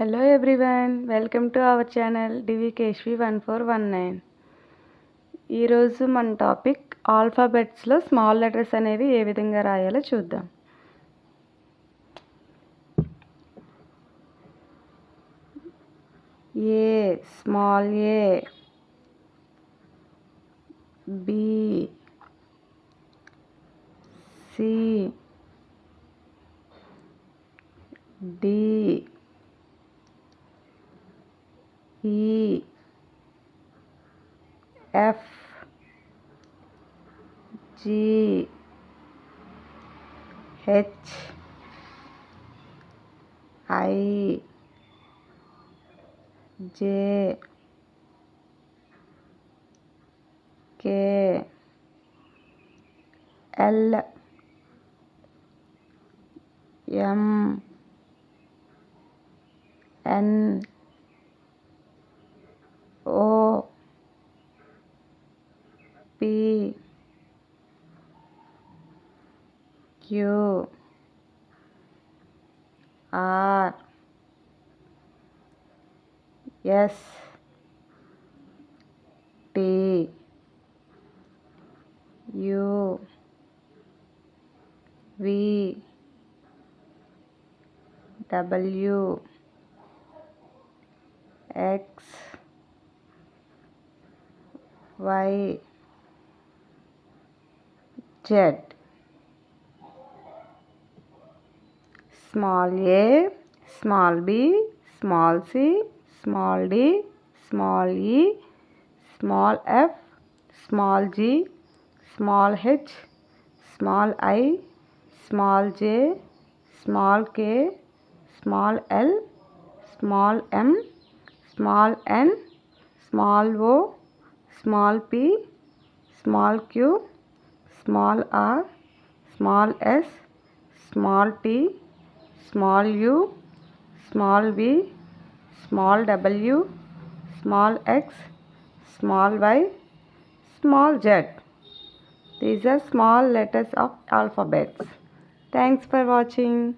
Hello everyone, welcome to our channel డివికేశ్వి 1419. ఈరోజు మన టాపిక్ ఆల్ఫాబెట్స్లో స్మాల్ లెటర్స్ అనేవి ఏ విధంగా రాయాలో చూద్దాం. A small a, B, C, D, E, F, G, H, I, J, K, L, M, N, O, P, Q, R, S, T, U, V, W, X, Y, Z. Small a, small b, small c, small d, small e, small f, small g, small h, small I, small j, small k, small l, small m, small n, small o, small p, small q, small r, small s, small t, small u, small v, small w, small x, small y, small z. These are small letters of alphabets. Thanks for watching.